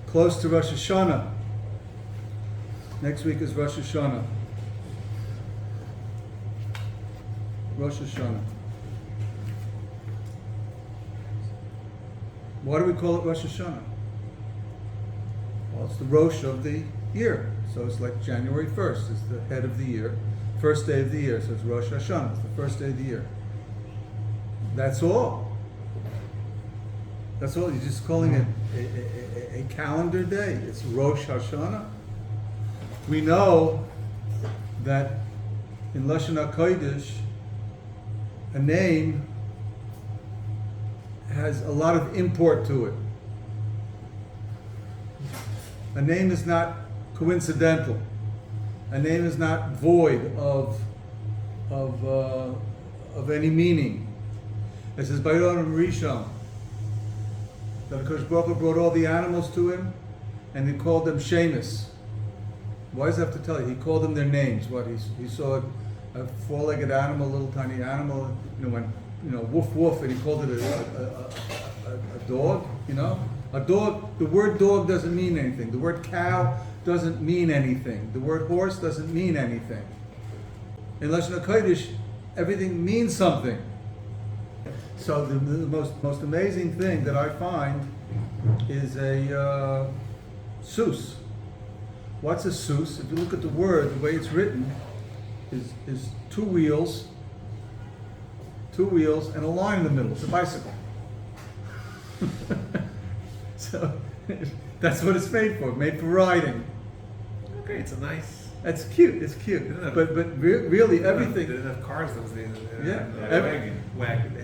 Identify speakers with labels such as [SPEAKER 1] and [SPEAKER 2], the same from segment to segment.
[SPEAKER 1] close to Rosh Hashanah. Next week is Rosh Hashanah. Rosh Hashanah. Why do we call it Rosh Hashanah? Well, it's the Rosh of the year. So it's like January 1st is the head of the year. First day of the year. So it's Rosh Hashanah. It's the first day of the year. That's all. That's all. You're just calling it a calendar day. It's Rosh Hashanah. We know that in Lashon HaKodesh, a name has a lot of import to it. A name is not coincidental. A name is not void of any meaning. It says, Bayron Rishon, that Hakadosh Baruch Hu brought all the animals to him, and he called them Shemus. Why does it have to tell you? He called them their names. What he saw a four-legged animal, a little tiny animal, went, woof woof, and he called it a dog. A dog. The word dog doesn't mean anything. The word cow doesn't mean anything. The word horse doesn't mean anything. In Lashon HaKodesh, everything means something. So the most amazing thing that I find is a sus. What's a sus? If you look at the word, the way it's written, is two wheels, and a line in the middle. It's a bicycle. So that's what it's made for. Made for riding.
[SPEAKER 2] Okay, it's a nice.
[SPEAKER 1] It's cute. It's cute. But really everything.
[SPEAKER 2] They didn't have cars those days.
[SPEAKER 1] Yeah.
[SPEAKER 2] Wagon.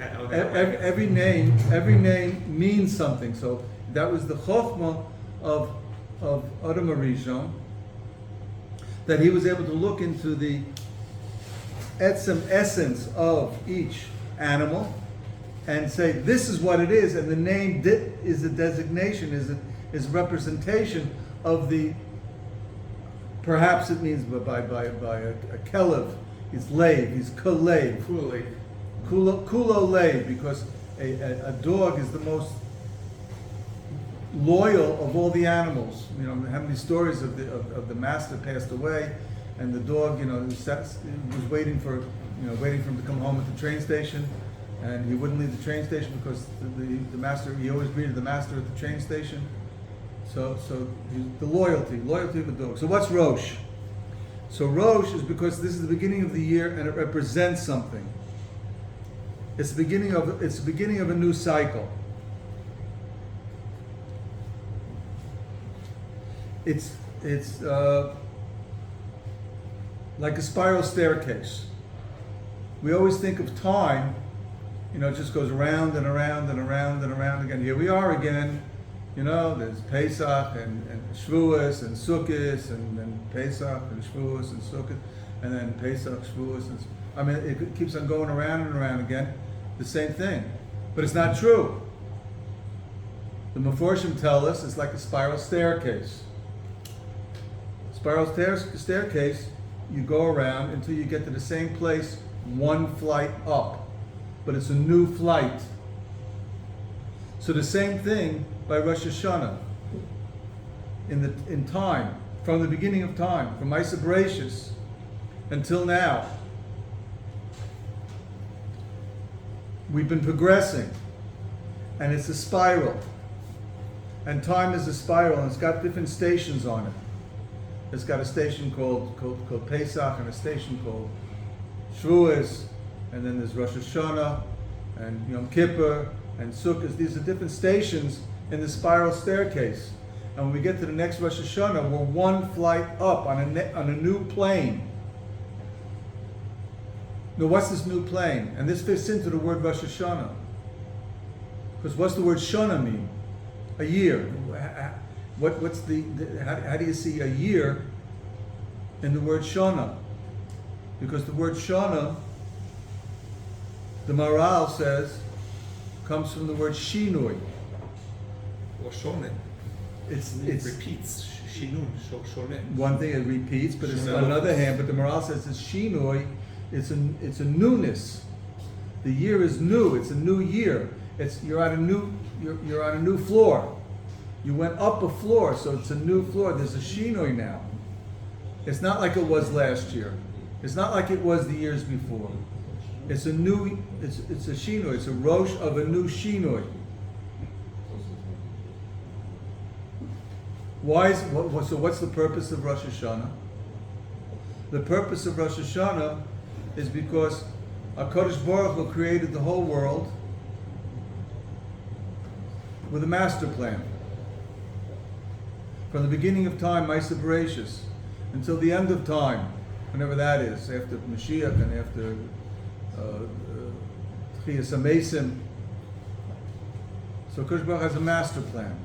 [SPEAKER 1] Every name means something. So that was the chokhmah of Adam HaRishon, that he was able to look into the essence of each animal and say, this is what it is, and the name is a designation, is representation of the, perhaps it means by a kelev, he's leiv, he's kuleiv. Kulo leiv, because a dog is the most loyal of all the animals. How many stories of the master passed away, and the dog, was waiting for him to come home at the train station, and he wouldn't leave the train station because the master, he always greeted the master at the train station. So the loyalty of the dog. So what's Rosh? So Rosh is because this is the beginning of the year and it represents something. It's the beginning of a new cycle. It's like a spiral staircase. We always think of time, it just goes around and around and around and around again. Here we are again, there's Pesach and Shavuos and Sukkot, and then Pesach and Shavuos and Sukkot, and then Pesach, Shavuos, it keeps on going around and around again, the same thing. But it's not true. The Meforshim tell us it's like a spiral staircase. Spiral staircase, you go around until you get to the same place, one flight up. But it's a new flight. So the same thing by Rosh Hashanah. In time, from the beginning of time, from Isa Bereshis until now, we've been progressing, and it's a spiral. And time is a spiral, and it's got different stations on it. It's got a station called Pesach, and a station called Shavuos, and then there's Rosh Hashanah, and Yom Kippur, and Sukkot. These are different stations in the spiral staircase. And when we get to the next Rosh Hashanah, we're one flight up on a new plane. Now, what's this new plane? And this fits into the word Rosh Hashanah. Because what's the word Shana mean? A year. How do you see a year in the word Shana? Because the word Shana, the Maharal says, comes from the word Shinui.
[SPEAKER 2] Or Shonen. It repeats. Shinun, Shonen.
[SPEAKER 1] One thing, it repeats, but it's on the other hand, but the Maharal says it's Shinui, it's a newness. The year is new, it's a new year. You're on a new floor. You went up a floor, so it's a new floor. There's a shinoi now. It's not like it was last year. It's not like it was the years before. It's a new, it's a shinoi. It's a Rosh of a new shinoi. Why is, so what's the purpose of Rosh Hashanah? The purpose of Rosh Hashanah is because HaKadosh Baruch Hu created the whole world with a master plan. From the beginning of time, Ma'aseh Bereshis, until the end of time, whenever that is, after Mashiach and after Tchias HaMesim. So HaKadosh Baruch Hu has a master plan.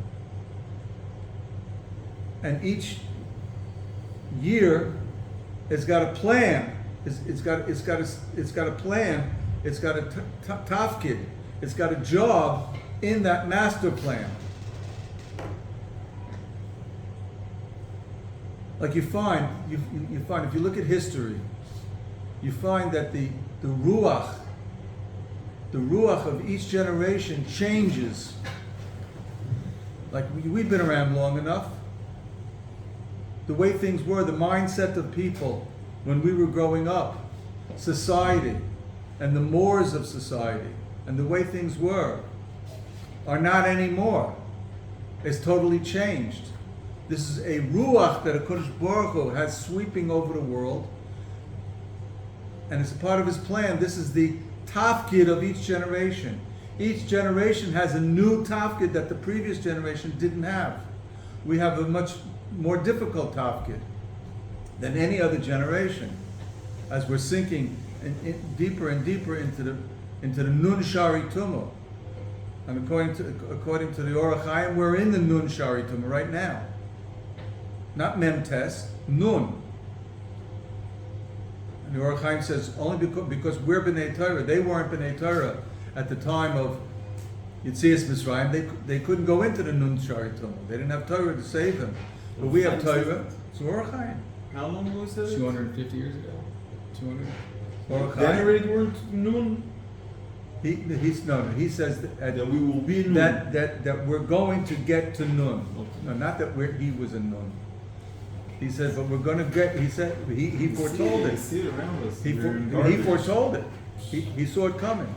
[SPEAKER 1] And each year, it's got a plan. It's got a plan. It's got a tafkid. It's got a job in that master plan. Like you find if you look at history, you find that the ruach of each generation changes. Like we've been around long enough. The way things were, the mindset of people when we were growing up, society, and the mores of society, and the way things were, are not anymore. It's totally changed. This is a ruach that HaKadosh Baruch Hu has sweeping over the world, and it's a part of His plan. This is the tafkid of each generation. Each generation has a new tafkid that the previous generation didn't have. We have a much more difficult tafkid than any other generation, as we're sinking deeper and deeper into the nun shari tumah. And according to the Orach Chaim, we're in the nun shari tumah right now. Not mem test, nun. And the Orach Chaim says only because we're b'nei Torah. They weren't b'nei Torah at the time of Yetzias Mitzrayim. They couldn't go into the nun shari tumah. They didn't have Torah to save them. But we have Torah. So Orach Chaim.
[SPEAKER 3] How long was that?
[SPEAKER 4] 250 years ago. 200.
[SPEAKER 1] Orach
[SPEAKER 3] They
[SPEAKER 1] Chaim.
[SPEAKER 3] already weren't noon.
[SPEAKER 1] He says that
[SPEAKER 3] we will be nun.
[SPEAKER 1] that we're going to get to nun.
[SPEAKER 3] Okay.
[SPEAKER 1] No, not that he was a nun. He said, but we're going to get. He said he foretold
[SPEAKER 3] I
[SPEAKER 1] it.
[SPEAKER 3] see it around us.
[SPEAKER 1] He foretold it. He saw it coming.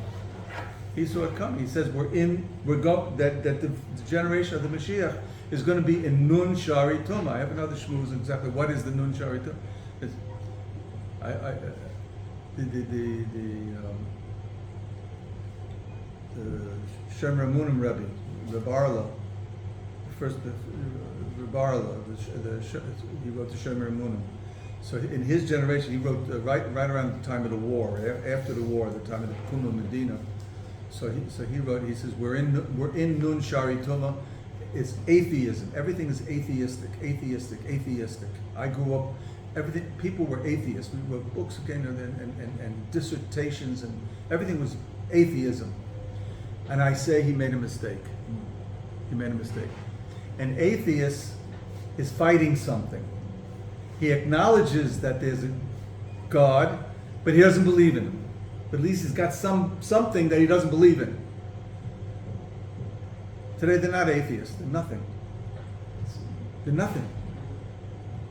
[SPEAKER 1] He saw it coming. He says that the generation of the Mashiach is going to be in nun shari tumah. I have another shmooze exactly what is the nun shari tumah. The Shem Ramunim Rebbe, Reb Arla, first Reb Arla, he wrote the Shem Ramunim. So in his generation, he wrote right around the time of the war, after the war, the time of the Puma Medina. So he wrote. He says we're in nun shari tumah. It's atheism. Everything is atheistic. I grew up. People were atheists. We wrote books again and dissertations, and everything was atheism. And I say he made a mistake. He made a mistake. An atheist is fighting something. He acknowledges that there's a God, but he doesn't believe in him. But at least he's got something that he doesn't believe in. Today they're not atheists. They're nothing. They're nothing.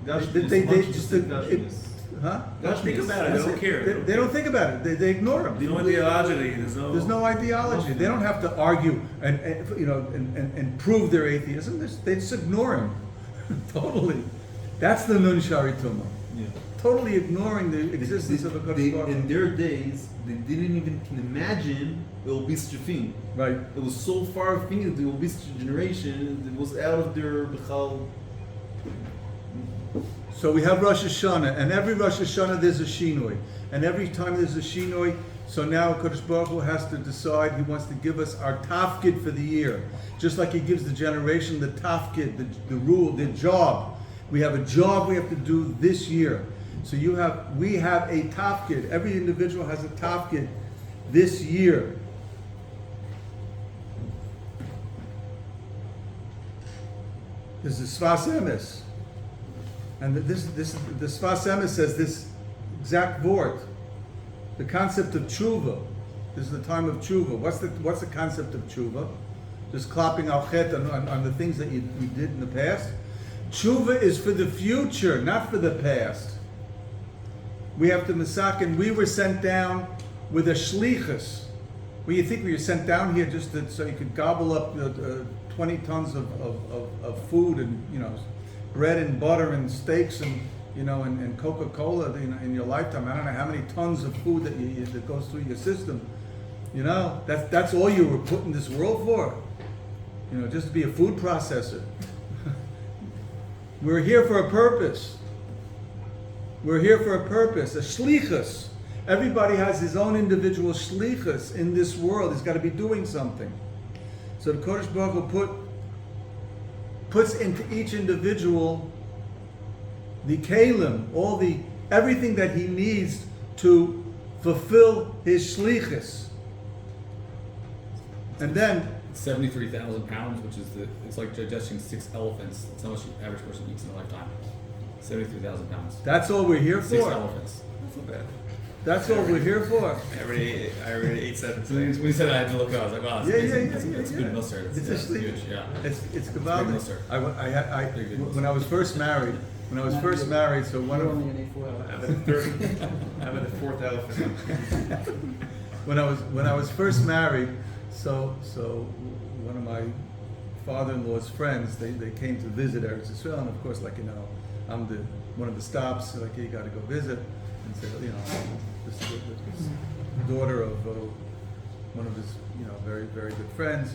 [SPEAKER 1] They just huh?
[SPEAKER 2] Don't think about it. They don't care.
[SPEAKER 1] They don't think about it. They ignore them.
[SPEAKER 2] No ideology.
[SPEAKER 1] There's no ideology. They don't have to argue and prove their atheism. They just ignore him totally. That's the nun shari tumah.
[SPEAKER 3] Yeah.
[SPEAKER 1] Totally ignoring the existence of a HaKadosh Baruch Hu.
[SPEAKER 3] In their days, they didn't even can imagine it will be such a thing.
[SPEAKER 1] Right.
[SPEAKER 3] It was so far afield. It will be such a generation. It was out of their bechal.
[SPEAKER 1] So we have Rosh Hashanah, and every Rosh Hashanah there's a shinoi, and every time there's a shinoi, so now HaKadosh Baruch Hu has to decide. He wants to give us our tafkid for the year, just like He gives the generation the tafkid, the rule, the job. We have a job we have to do this year. So we have a tafkid. Every individual has a tafkid this year. This is Sfas Emes. And the Sfas Emes says this exact vort. The concept of tshuva. This is the time of tshuva. What's the concept of tshuva? just clapping al chet on the things that you did in the past. Tshuva is for the future, not for the past. We have to masakin. We were sent down with a shlichus. Well, you think we were sent down here just so you could gobble up 20 tons of food and bread and butter and steaks and and Coca-Cola in your lifetime. I don't know how many tons of food that goes through your system. That's all you were put in this world for. Just to be a food processor. We're here for a purpose. We're here for a purpose, a shlichus. Everybody has his own individual shlichus in this world. He's got to be doing something. So the Kodesh Baruch Hu puts into each individual the kalim, everything that he needs to fulfill his shlichus. And then
[SPEAKER 4] 73,000 pounds, which is it's like digesting 6 elephants. That's how much the average person eats in a lifetime. 73,000 pounds.
[SPEAKER 1] That's all we're here
[SPEAKER 4] 6
[SPEAKER 1] for.
[SPEAKER 4] elephants.
[SPEAKER 2] That's not bad.
[SPEAKER 1] That's all we're here for.
[SPEAKER 2] I already ate 7
[SPEAKER 4] So when you said that, I had to look up. I was like, wow, that's amazing. That's good musser.
[SPEAKER 1] It's a sleep.
[SPEAKER 4] Huge, yeah.
[SPEAKER 1] It's
[SPEAKER 4] Big
[SPEAKER 1] gewaldig.
[SPEAKER 4] musser.
[SPEAKER 1] When I was first married, so one of
[SPEAKER 2] I'm at the 4th elephant.
[SPEAKER 1] when I was first married, so one of my father-in-law's friends, they came to visit Eretz Yisrael, and of course, I'm one of the stops. Like, you got to go visit, and say, this is the daughter of one of his, very very good friends,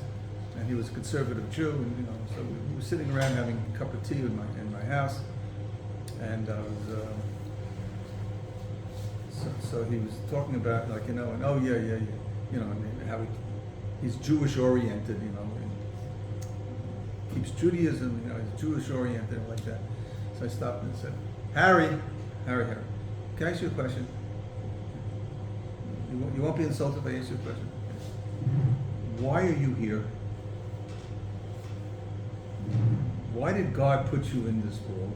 [SPEAKER 1] and he was a conservative Jew, and so we were sitting around having a cup of tea in my house, and I was. So he was talking about and and how he's Jewish oriented, and keeps Judaism, he's Jewish oriented like that. So I stopped and said, Harry, can I ask you a question? You won't be insulted if I ask you a question. Why are you here? Why did God put you in this world?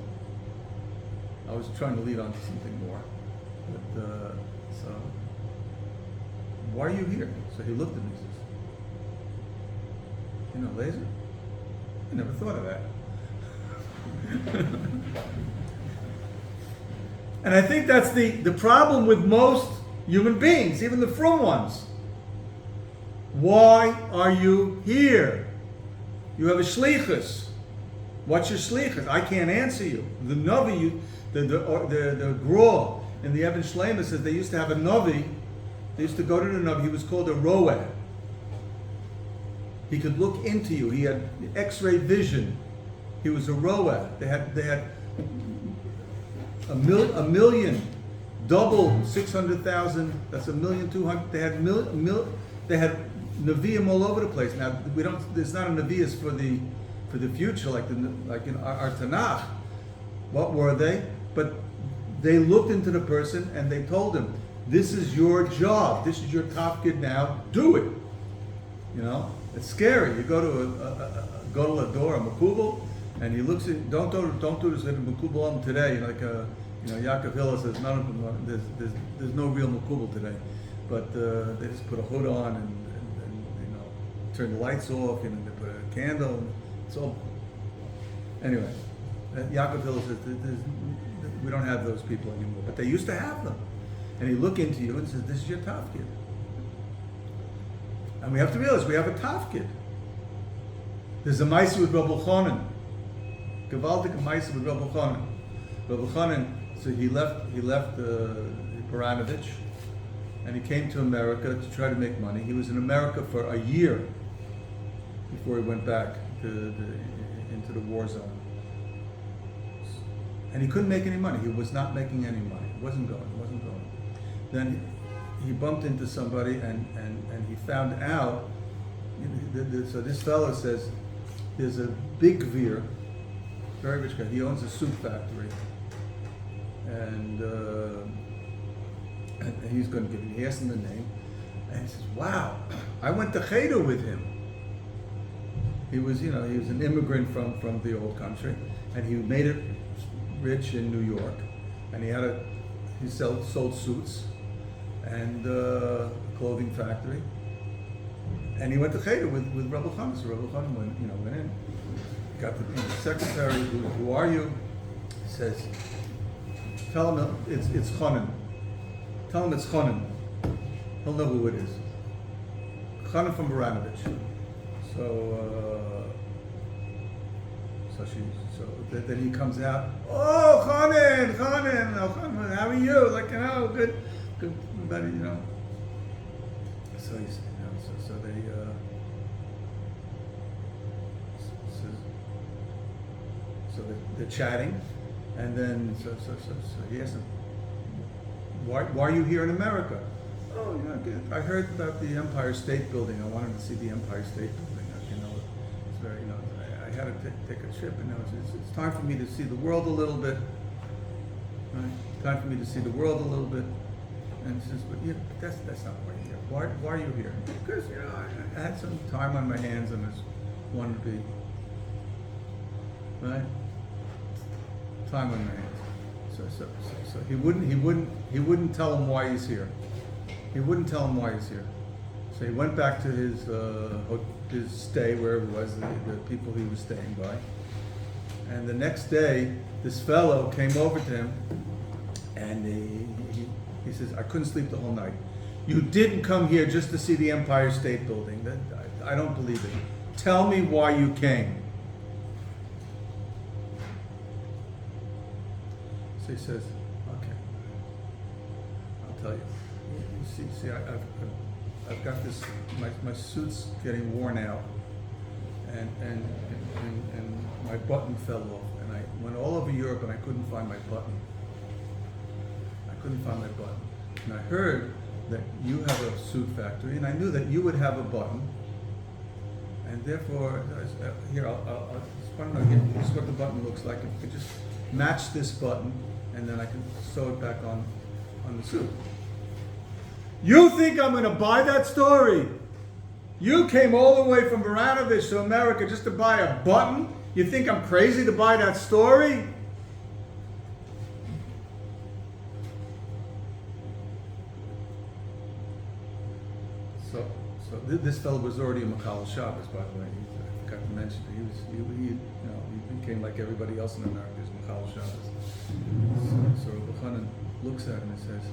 [SPEAKER 1] I was trying to lead on to something more. But, so, why are you here? So he looked at me and says, laser? I never thought of that. And I think that's the problem with most human beings, even the frum ones. Why are you here? You have a shlichus. What's your shlichus? I can't answer you. The Navi, the Gra in the Eben Shlema says they used to have a Navi. They used to go to the Navi. He was called a Roeh. He could look into you. He had X-ray vision. He was a Roeh. They had a million, double 600,000. That's 1,200,000. They had Nevi'im all over the place. Now there's not a Nevi'is for the future like in our Tanakh. What were they? But they looked into the person and they told him, "This is your job. This is your tafkid now. Do it." It's scary. You go to a door, a makubal, and he looks at. Don't do this at a makubal today. Yaakov Hillel says none of them. There's no real makubal today, but they just put a hood on and turn the lights off, and they put a candle. It's all. Anyway, Yaakov Hillel says we don't have those people anymore, but they used to have them. And he look into you and says, "This is your tafkid." And we have to realize we have a tafkid. There's a ma'aseh with Rabbi Chanan. Gewaltig ma'aseh with Rabbi Chanan. Rabbi Chanan, so he left Baranovich, and he came to America to try to make money. He was in America for a year before he went back into the war zone. And he couldn't make any money. He was not making any money. It wasn't going. Then he bumped into somebody and he found out, so this fellow says, there's a big Gvir, very rich guy, he owns a soup factory. And he's going to give him, he asked him the name, and he says, wow, I went to Cheder with him. He was an immigrant from the old country, and he made it rich in New York, and he sold suits and a clothing factory. And he went to Cheder with Rebbe Chanan. So Rebbe Chanan went in, got the secretary, who are you? He says, tell him it's Chanan. Tell him it's Chanan. He'll know who it is. Chanan from Baranovich. So then he comes out. Oh, Chanan, oh, Chanan, how are you? Like, good, buddy, So he's, so they, so they're chatting, and then so he asks him, why are you here in America? Oh, good. I heard about the Empire State Building. I wanted to see the Empire State Building. It's very, I had to take a trip, and it's time for me to see the world a little bit. Right? Time for me to see the world a little bit. And he says, but that's not why you're here. Why are you here? Because I had some time on my hands, and I just wanted to be right. Time on my hands. So he wouldn't tell him why he's here. He wouldn't tell him why he's here. So he went back to his stay, where it was, the people he was staying by. And the next day, this fellow came over to him, and he says, I couldn't sleep the whole night. You didn't come here just to see the Empire State Building. I don't believe it. Tell me why you came. So he says, okay, I'll tell you. You see, I've got this. My suit's getting worn out, and my button fell off, and I went all over Europe, and I couldn't find my button. And I heard that you have a suit factory, and I knew that you would have a button, and therefore, here I'll this is what the button looks like. If you could just match this button, and then I can sew it back on the suit. You think I'm going to buy that story? You came all the way from Baranovich to America just to buy a button? You think I'm crazy to buy that story? So this fellow was already a Makal Shabbos, by the way. I forgot to mention it. He became like everybody else in America, is Makal Shabbos. So Rabbi Chanan looks at him and says,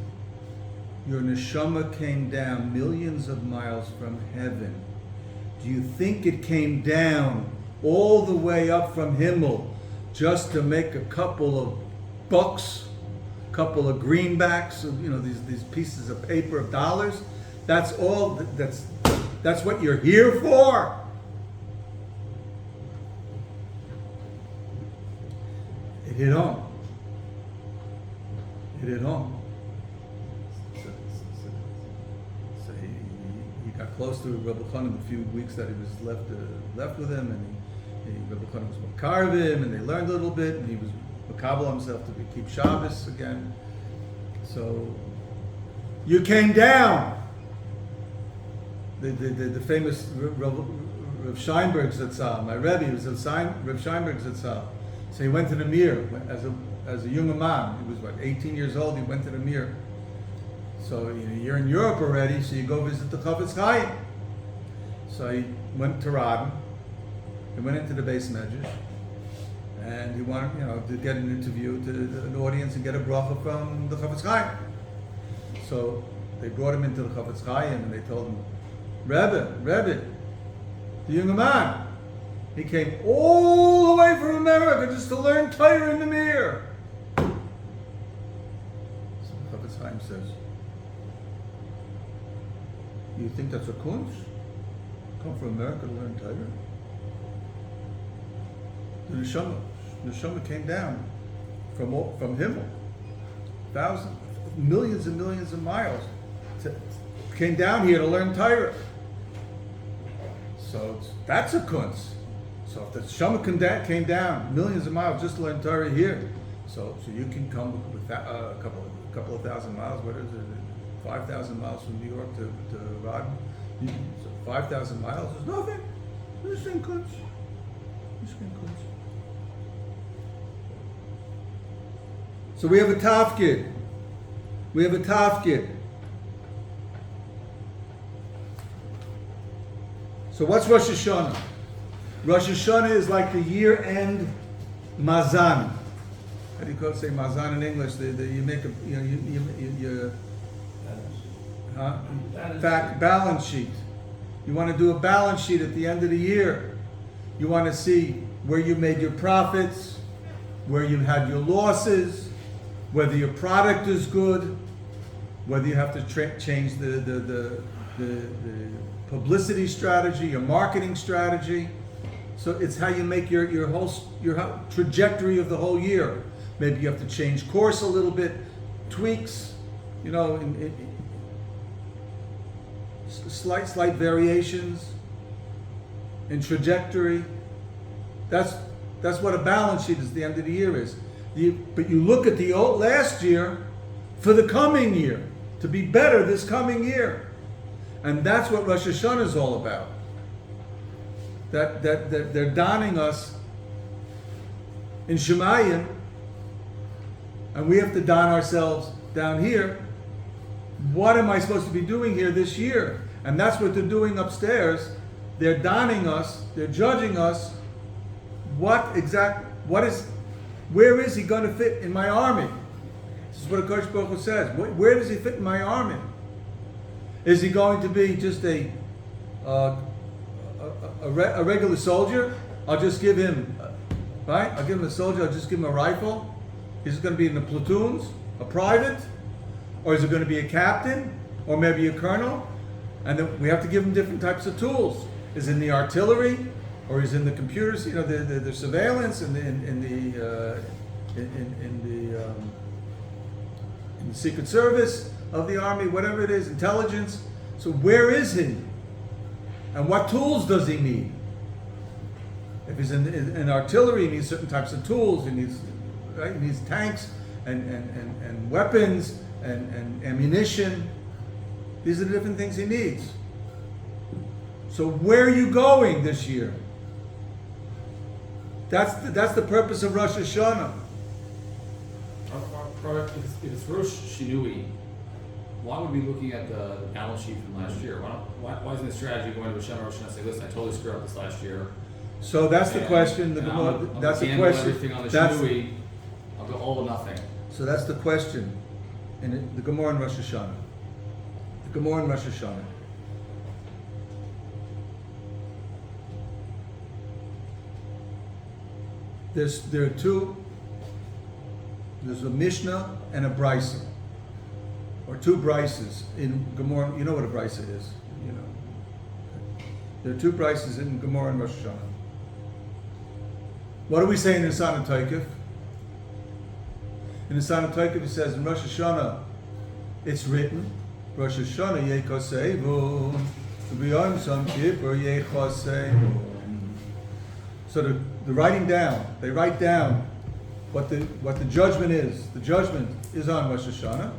[SPEAKER 1] your neshama came down millions of miles from heaven. Do you think it came down all the way up from Himmel just to make a couple of bucks, a couple of greenbacks, these pieces of paper of dollars? That's all. That's what you're here for. It hit home. So he got close to Rebbe Chanan the few weeks that he was left with him, and Rebbe Chanan was makar him, and they learned a little bit, and he was makabel himself to keep Shabbos again. So you came down. The famous Rav Scheinberg Zatzal, my Rebbe was Rav Scheinberg Zatzal. So he went to the Mir as a young man. He was 18 years old. He went to the Mir. So you're in Europe already, so you go visit the Chofetz Chaim. So he went to Radin. He went into the Beis Medrash, and he wanted, to get an interview to an audience and get a bracha from the Chofetz Chaim. So they brought him into the Chofetz Chaim, and they told him, Rebbe, the young man, he came all the way from America just to learn Torah in the Mir. So the Chofetz Chaim says, you think that's a kunz? Come from America to learn Torah? The neshama came down from Himmel, millions and millions of miles, came down here to learn Torah. So that's a kunz. So if the neshama came down millions of miles just to learn Torah here, so you can come with a couple of thousand miles. What is it? 5,000 miles from New York to Rodden. So 5,000 miles is nothing. This thing kunz. So we have a tafkid. So what's Rosh Hashanah? Rosh Hashanah is like the year-end mazan. How do you say mazan in English? You make a balance sheet. You want to do a balance sheet at the end of the year. You want to see where you made your profits, where you had your losses, whether your product is good, whether you have to change the publicity strategy, your marketing strategy. So it's how you make your whole trajectory of the whole year. Maybe you have to change course a little bit, tweaks, slight variations in trajectory. That's what a balance sheet at the end of the year is. But you look at the last year for the coming year, to be better this coming year. And that's what Rosh Hashanah is all about. That they're donning us in Shemayim, and we have to don ourselves down here. What am I supposed to be doing here this year? And that's what they're doing upstairs. They're donning us, they're judging us. Where is he going to fit in my army? This is what HaKadosh Baruch Hu says. Where does he fit in my army? Is he going to be just a regular soldier? I'll just give him, right? I'll give him a soldier, I'll just give him a rifle. He's going to be in the platoons, a private, or is it going to be a captain, or maybe a colonel? And then we have to give him different types of tools. Is in the artillery, or is in the computers? The surveillance and in the Secret Service of the army, whatever it is, intelligence. So where is he? And what tools does he need? If he's in artillery, he needs certain types of tools. He needs tanks and weapons and ammunition. These are the different things he needs. So where are you going this year? That's the purpose of Rosh Hashanah.
[SPEAKER 4] If it's Rosh Shinui, why would we be looking at the balance sheet from last year? Why isn't the strategy going to Hashanah, Rosh Hashanah, say, listen, I totally screwed up this last year.
[SPEAKER 1] So that's the question. That's the question.
[SPEAKER 4] Everything on the Shinui, I'll go all or nothing.
[SPEAKER 1] So that's the question in the Gemara in Rosh Hashanah. The Gemara in Rosh Hashanah. There are two. There's a Mishnah and a Brisa, or two Brises in Gemara. You know what a Brisa is, There are two Brises in Gemara and Rosh Hashanah. What do we say in Hashanah Taikif? In Hashanah Taikif it says in Rosh Hashanah, it's written, Rosh Hashanah Yekosevu, B'yom Yom Kippur Yekosevu. So the writing down, they write down what the judgment is. The judgment is on Rosh Hashanah,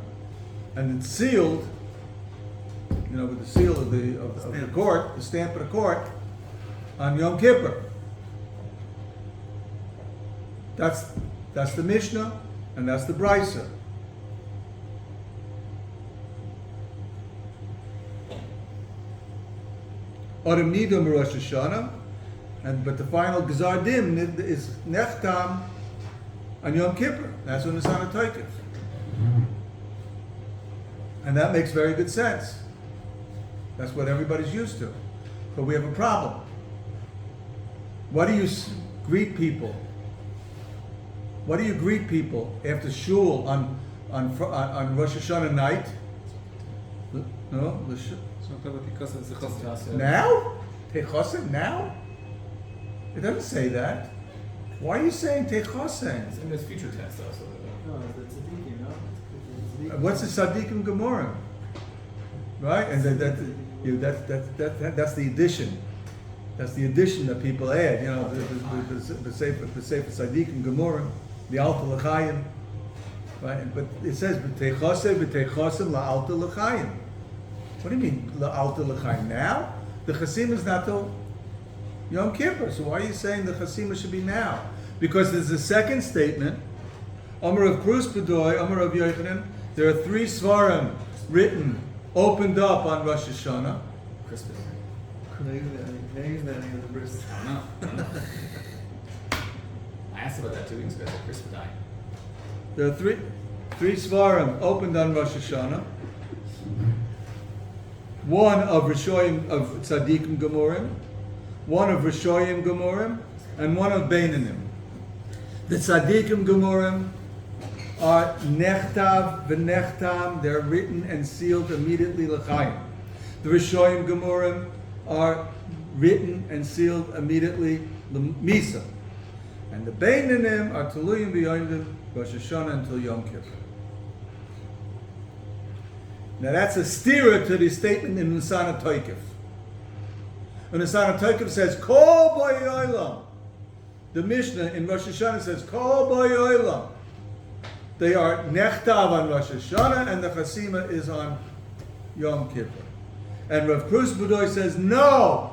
[SPEAKER 1] and it's sealed, with the seal of the court, the stamp of the court, on Yom Kippur. That's the Mishnah, and that's the Brisa. Adam Nidum Rosh Hashanah, but the final Gzar Din is Nechtam on Yom Kippur. That's when it's on a Taikif. And that makes very good sense. That's what everybody's used to. But we have a problem. What do you greet people? What do you greet people after shul on Rosh Hashanah night? No? Now? Techosen now? It doesn't say that. Why are you saying Techosen?
[SPEAKER 4] It's in this future tense though. So
[SPEAKER 3] No, it's tzaddikim, no?
[SPEAKER 1] What's the Tzaddikim Gemara? Right? And that's the addition. That's the addition that people add. The Sefer Tzaddikim Gemara, the Alta L'chaim. Right? But it says B'teichosem la'alta l'chaim. What do you mean la'alta l'chaim? Now? The Chasim is not till Yom Kippur. So why are you saying the Chasim should be now? Because there's a second statement. Omer of Krus Padoy, Omer of Yochanan. There are 3 Svarim written, opened up on Rosh Hashanah.
[SPEAKER 4] Christmas.
[SPEAKER 3] Hanging down in the bris.
[SPEAKER 4] I don't know. I asked about that 2 weeks ago. I said Chris would die.
[SPEAKER 1] There are three Svarim opened on Rosh Hashanah. One of Rishoyim of Tzadikim Gemurim, one of Rishoyim Gemurim, and one of Beinanim. The Tzadikim Gemurim are Nechtav v'Nechtam, they're written and sealed immediately l'chaim. The Rishoyim Gemurim are written and sealed immediately l'misa. And the Beinanim are Tuluyim b'Yondim, Rosh Hashanah until Yom Kippur. Now that's a steerer to the statement in Nisana Toikif. When Nisana Toikif says, Kol B'Olam, the Mishnah in Rosh Hashanah says, Kol B'Olam. They are Nechtav on Rosh Hashanah and the Chasima is on Yom Kippur. And Rav Kruz Budoy says, no!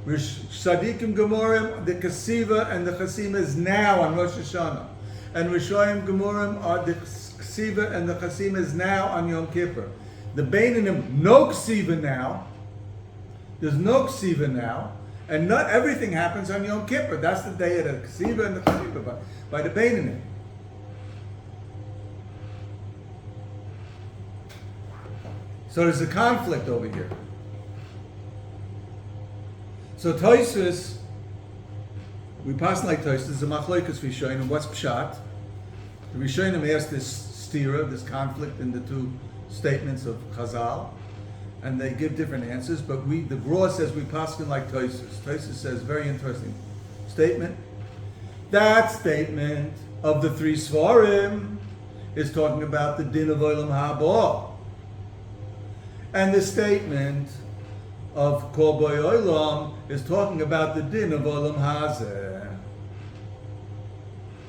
[SPEAKER 1] Sadikim Gemurim, the Kasiva and the Chasima is now on Rosh Hashanah. And Rishoyim Gemurim are the Ksiva and the Chasima is now on Yom Kippur. The Beinanim, no Ksiva now. There's no Ksiva now. And not everything happens on Yom Kippur. That's the day of the Ksiva and the Chasima by the Beinanim. So there's a conflict over here. So Tosfos, we pass like Tosfos, the Machlokas Rishonim, what's Pshat? The Rishonim asked this stira, this conflict in the two statements of Chazal, and they give different answers, but the Gra says we pass like Tosfos. Tosfos says, very interesting statement. That statement of the three Svarim is talking about the din of Olam Haba. And the statement of Kol B'Olam is talking about the din of Olam Hazeh.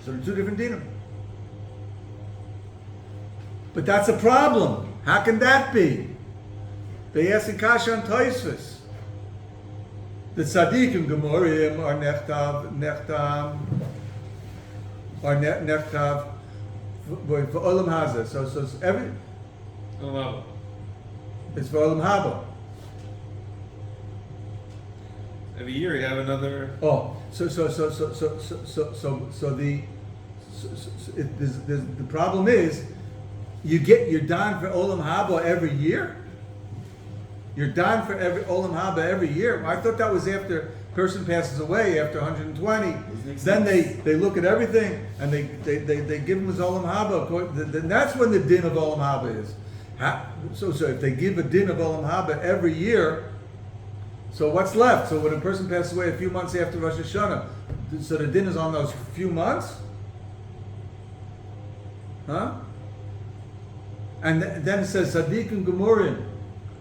[SPEAKER 1] So they're two different dinim. But that's a problem. How can that be? They ask in Kasha and Tosfos. The Tzadikim Gemurim are Nechtav for Olam Hazeh. So it's every. It's for Olam Haba.
[SPEAKER 2] Every year you have another.
[SPEAKER 1] Oh, so the problem is, you're done for Olam Haba every year. You're done for every Olam Haba every year. I thought that was after person passes away after 120. Then they look at everything and they give him his Olam Haba. Then that's when the din of Olam Haba is. So if they give a din of Olam Haba every year, so what's left? So when a person passes away a few months after Rosh Hashanah, so the din is on those few months? Huh? And then it says, Tzadikim Gemurim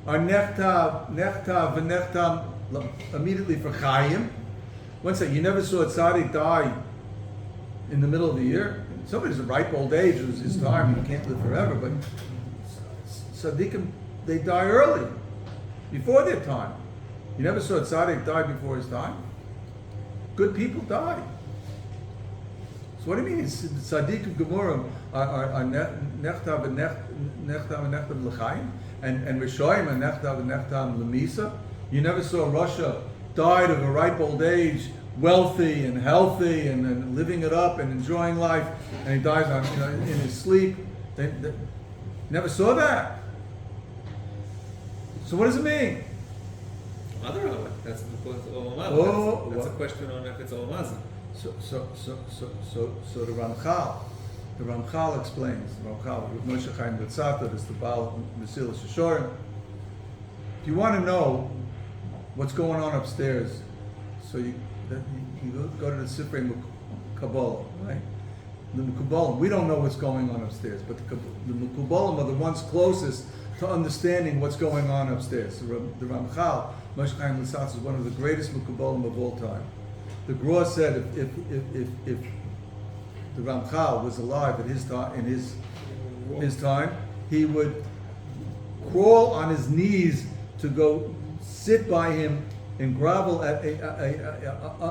[SPEAKER 1] are Nechtav v'Nechtam immediately for Chayim. One second, you never saw a tzaddik die in the middle of the year? Somebody's a ripe old age, it was his time, he can't live forever, but tzaddikim, they die early, before their time. You never saw a tzaddik die before his time? Good people die. So what do you mean? Tzaddikim Gemurim are Nechtav and Nechtam l'chaim, and Rishoyim and Nechtav and Nechtam l'misa? You never saw Russia died of a ripe old age, wealthy and healthy and living it up and enjoying life, and he dies in his sleep. They never saw that. So what does it mean?
[SPEAKER 2] That's the Olam Haba.
[SPEAKER 1] Oh,
[SPEAKER 2] that's a question on if it's Olam Hazeh.
[SPEAKER 1] So the Ramchal explains. The Ramchal, with Moshe Chaim Betzata, is the Baal Mesilas Yesharim. If you want to know what's going on upstairs, so you go to the Sifrei Kabbalah, right? The Mekubalim, we don't know what's going on upstairs, but the Mekubalim are the ones closest to understanding what's going on upstairs. So the Ramchal, Moshe Chaim Betzata, is one of the greatest Mekubalim of all time. The Gra said if the Ramchal was alive at his time, in his time, he would crawl on his knees to go sit by him and grovel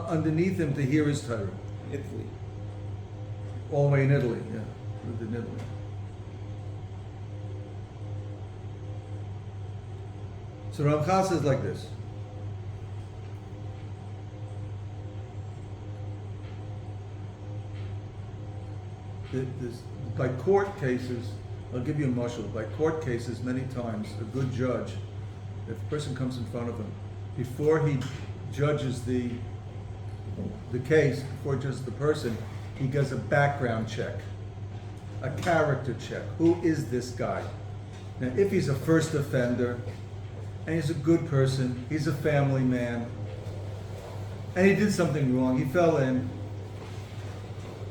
[SPEAKER 1] underneath him to hear his Torah.
[SPEAKER 2] Italy.
[SPEAKER 1] All the way in Italy, yeah, lived in Italy. So Ramchal says like this. by court cases, I'll give you a mushal. By court cases, many times, a good judge, if a person comes in front of him, before he judges the case, before he judges the person, he does a background check, a character check. Who is this guy? Now, if he's a first offender, and he's a good person, he's a family man, and he did something wrong, he fell in,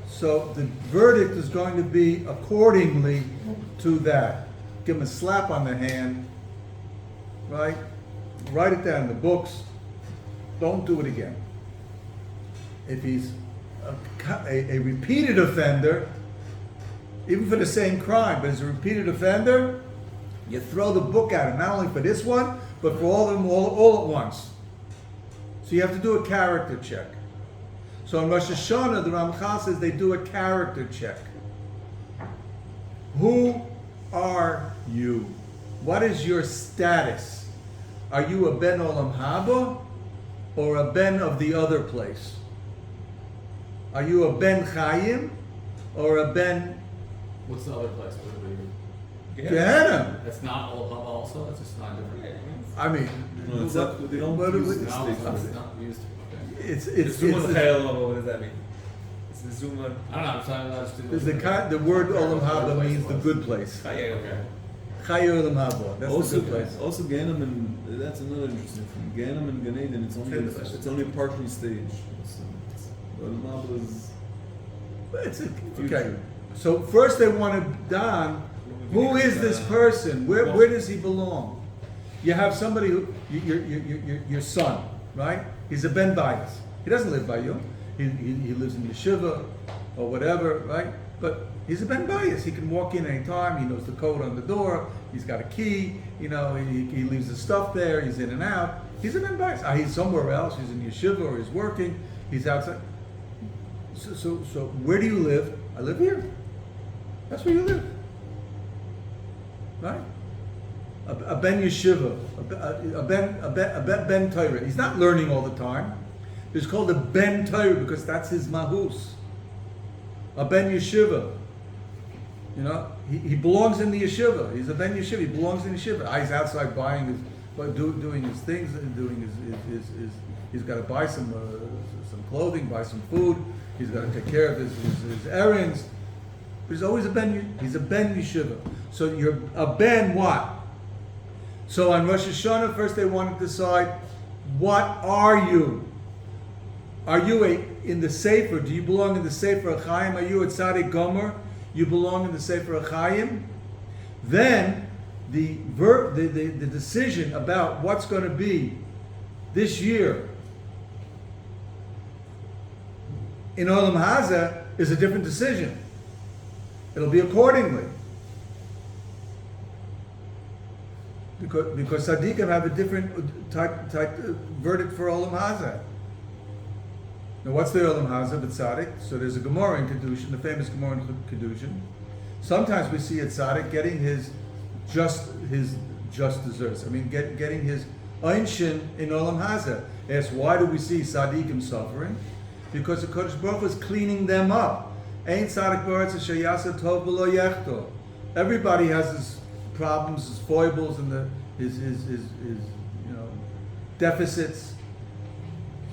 [SPEAKER 1] so the verdict is going to be accordingly to that. Give him a slap on the hand, right? Write it down in the books. Don't do it again. If he's a repeated offender, even for the same crime, but he's a repeated offender, you throw the book at him, not only for this one, but for all of them all at once. So you have to do a character check. So in Rosh Hashanah, the Ramchal says they do a character check. Who are you? What is your status? Are you a Ben Olam Haba or a Ben of the other place? Are you a Ben Chaim or a Ben
[SPEAKER 4] What's the other place?
[SPEAKER 1] Gehenna?
[SPEAKER 4] That's not Olam Haba also? That's just not different.
[SPEAKER 1] I mean,
[SPEAKER 3] No, it's not, they don't
[SPEAKER 1] what-
[SPEAKER 3] use
[SPEAKER 1] what-
[SPEAKER 3] the
[SPEAKER 4] No,
[SPEAKER 3] state
[SPEAKER 4] it's
[SPEAKER 3] for it.
[SPEAKER 4] not used. Okay.
[SPEAKER 1] it's
[SPEAKER 2] The Zuman
[SPEAKER 1] it's
[SPEAKER 2] Chayil Lava, what does that mean? It's the Zuman.
[SPEAKER 4] I don't know. I'm trying to
[SPEAKER 1] the word Olam Haba means the good place.
[SPEAKER 2] Okay.
[SPEAKER 1] Chai Olam Haba, that's
[SPEAKER 3] Also,
[SPEAKER 1] the good place.
[SPEAKER 3] also Ganem and that's another interesting thing. Ganem and Gan Eden, it's only a partial stage. So Olam Haba is
[SPEAKER 1] It's okay. So first they want to don. Who is this person? Where does he belong? You have somebody who your son, right? He's a Ben Bias. He doesn't live by you. He lives in yeshiva or whatever, right? But he's a Ben Bias. He can walk in anytime. He knows the code on the door. He's got a key. You know, he leaves his stuff there. He's in and out. He's a Ben Bias. He's somewhere else. He's in yeshiva or he's working. He's outside. So where do you live? I live here. That's where you live, right? A Ben Yeshiva, a Ben Torah. He's not learning all the time. He's called a Ben Torah because that's his mahus. A Ben Yeshiva. You know, he belongs in the yeshiva. He's a Ben Yeshiva. He belongs in the yeshiva. He's outside buying doing his things, and doing his he's got to buy some clothing, buy some food. He's got to take care of his errands. But he's always he's a Ben Yeshiva. So you're a Ben what? So on Rosh Hashanah, first they want to decide, what are you? Are you in the Sefer? Do you belong in the Sefer Achayim? Are you a Tzaddik Gomer? You belong in the Sefer Achayim? Then the decision about what's going to be this year in Olam Haza is a different decision. It'll be accordingly. Because Tzaddikim have a different type verdict for Olam Haza. Now, what's the Olam Haza but Tzaddik? So there's a Gemara in Kedushin, the famous Gemara in Kedushin. Sometimes we see a Tzaddik getting his just desserts. I mean, getting his Einshin in Olam Haza. Ask, why do we see Tzaddikim suffering? Because the Kodesh Baruch Hu is cleaning them up. Ein Tzaddik b'aretz asher yaseh tov v'lo yechto. Everybody has his problems, his foibles, and his deficits.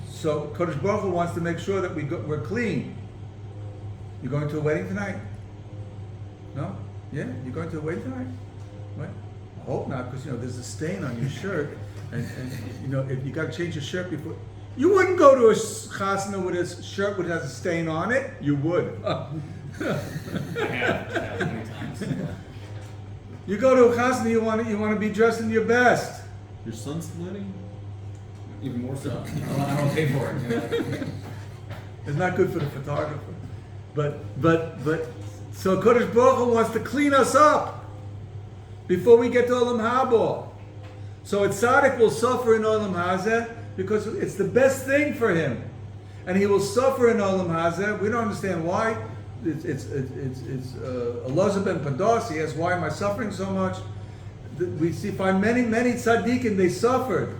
[SPEAKER 1] So Kodesh Baruch Hu wants to make sure that we're clean. You're going to a wedding tonight? No? Yeah? You're going to a wedding tonight? What? I hope not, because there's a stain on your shirt, and if you got to change your shirt before. You wouldn't go to a chasana with a shirt which has a stain on it. You would.
[SPEAKER 4] I have many times.
[SPEAKER 1] You go to a chasana, you want to be dressed in your best.
[SPEAKER 3] Your son's wedding?
[SPEAKER 4] Even more so. I don't pay for it.
[SPEAKER 1] It's not good for the photographer. But so Kodesh Baruch Hu wants to clean us up before we get to Olam Haba. So a tzaddik will suffer in Olam Hazeh because it's the best thing for him, and he will suffer in Olam Hazeh. We don't understand why. It's Elazar ben Pados. He asks, why am I suffering so much? We find many tzaddikim, they suffered.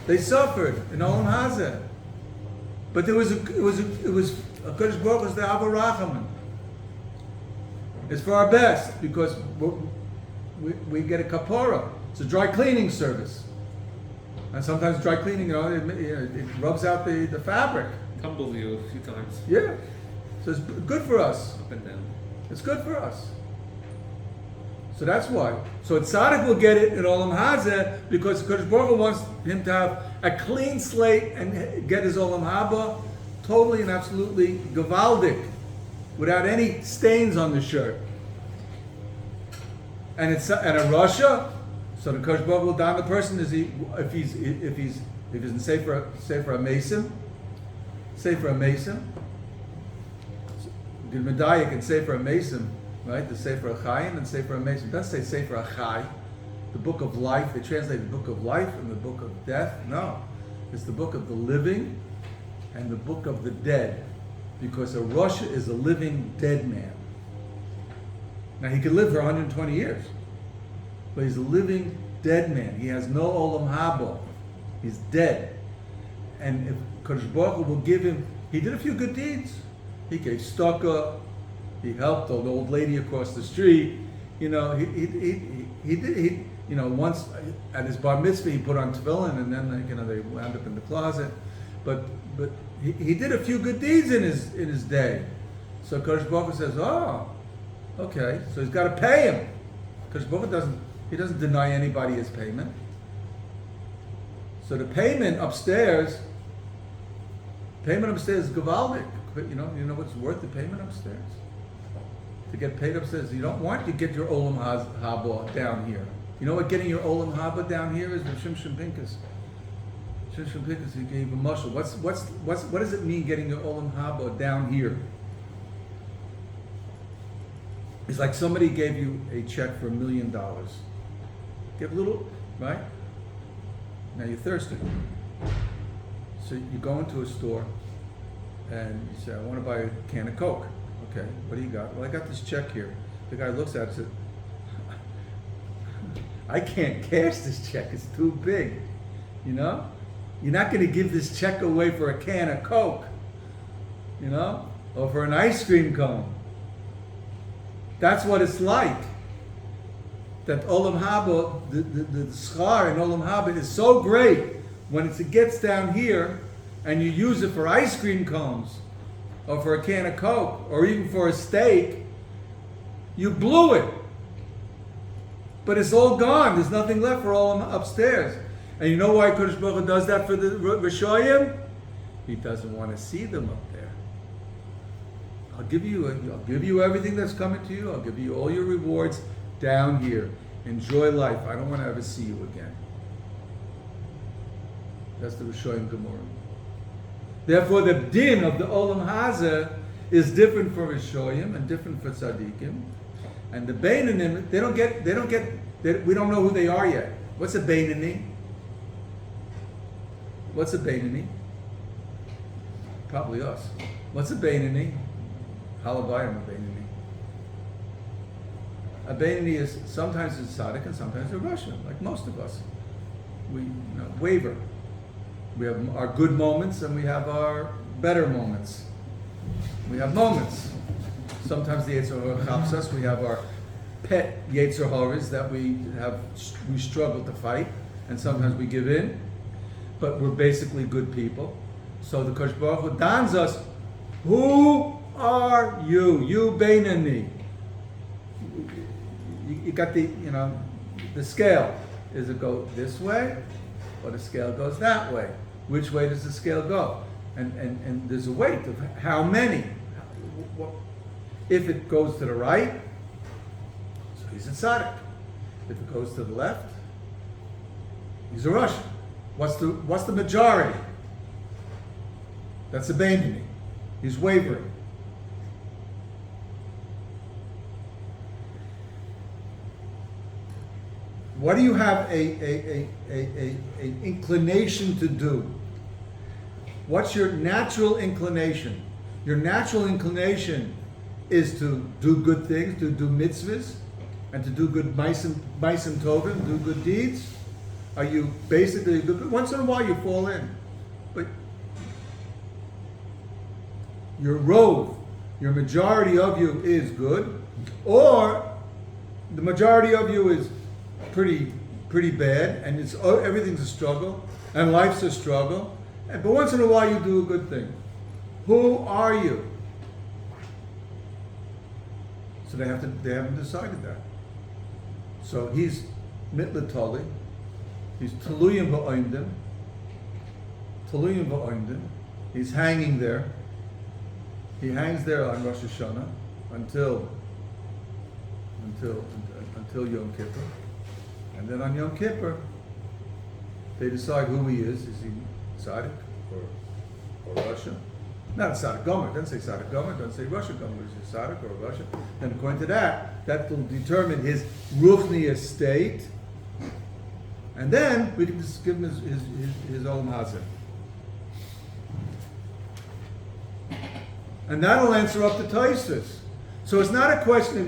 [SPEAKER 1] They suffered in Olam Hazeh. But it was a Kodesh Baruch was the Abba Rachaman. It's for our best because we get a kapora. It's a dry cleaning service, and sometimes dry cleaning, it rubs out the fabric.
[SPEAKER 2] Tumbled you a few times.
[SPEAKER 1] Yeah, so it's good for us.
[SPEAKER 2] Up and down.
[SPEAKER 1] It's good for us. So that's why. So tzaddik will get it in Olam Hazeh because Kodesh Baruch Hu wants him to have a clean slate and get his Olam Haba totally and absolutely gavaldik, without any stains on the shirt. And it's and a Russia. So the Kodesh Baruch Hu will down the person is if he's in Sefer a Mason. Sefer a Mason. The Medaya can Sefer a Mason, right? The Sefer a Chaim and Sefer a Mason. It doesn't say Sefer a Chai, the book of life. They translate the book of life and the book of death. No, it's the book of the living and the book of the dead, because a Rosh is a living dead man. Now he could live for 120 years, but he's a living dead man. He has no Olam Haba. He's dead. And if Kodesh Baruch Hu will give him, he did a few good deeds. He gave tzedakah. He helped an old lady across the street. He did. Once at his bar mitzvah, he put on tefillin, and then they wound up in the closet. But he did a few good deeds in his day. So Kodesh Baruch Hu says, "Oh, okay." So he's got to pay him. Kodesh Baruch Hu doesn't deny anybody his payment. So the payment upstairs is gavaldik. You know what's worth the payment upstairs? To get paid upstairs, you don't want to get your Olam Haba down here. You know what getting your Olam Haba down here is? The Shimshon Pinkus. Shimshon Pinkus, he gave a mushal. What does it mean getting your Olam Haba down here? It's like somebody gave you a check for $1 million. Give a little, right? Now you're thirsty. So you go into a store and you say, "I want to buy a can of Coke." Okay, what do you got? Well, I got this check here. The guy looks at it and says, "I can't cash this check, it's too big." You're not going to give this check away for a can of Coke, or for an ice cream cone. That's what it's like. That Olam Haba, the schar in Olam Haba is so great when it gets down here and you use it for ice cream cones or for a can of Coke or even for a steak, you blew it. But it's all gone. There's nothing left for Olam upstairs. And you know why Kodesh Baruch Hu does that for the Rishoyim? He doesn't want to see them up there. I'll give you everything that's coming to you. I'll give you all your rewards down here. Enjoy life. I don't want to ever see you again. That's the Rishoyim Gemara. Therefore, the din of the Olam Hazeh is different for Rishoyim and different for Tzaddikim. And the Beinanim, we don't know who they are yet. What's a Beinani? What's a Beinani? Probably us. What's a Beinani? Halabayim a Beinani. A Beinani is sometimes a tzaddik and sometimes a Russian, like most of us. We waver. We have our good moments and we have our better moments. We have moments. Sometimes the Yetzer Hara helps us. We have our pet Yetzer Haras that we struggle to fight, and sometimes we give in. But we're basically good people. So the Kodesh Baruch Hu dons us. Who are you? You Beinani. You got the scale. Does it go this way, or the scale goes that way? Which way does the scale go? And there's a weight of how many. If it goes to the right, so he's a tzaddik. If it goes to the left, he's a Rosh. What's the majority? That's a Beinani. He's wavering. What do you have an inclination to do? What's your natural inclination? Your natural inclination is to do good things, to do mitzvahs, and to do good ma'asim tovim, do good deeds. Are you basically good? Once in a while you fall in, but your rove, your majority of you is good, or the majority of you is pretty bad, and everything's a struggle, and life's a struggle. But once in a while, you do a good thing. Who are you? So they haven't decided that. So he's mitlatali. He's taluyim va'oimdim. He's hanging there. He hangs there on Rosh Hashanah until Yom Kippur. And then on Yom Kippur, they decide who he is. Is he Tzaddik or Rasha? Not Tzaddik Gomer. Doesn't say Tzaddik Gomer. Doesn't say Rasha Gomer. Is he Tzaddik or Rasha? And according to that will determine his ruchni estate. And then we can just give him his Olam Hazeh. And that'll answer up the Taisus. So it's not a question of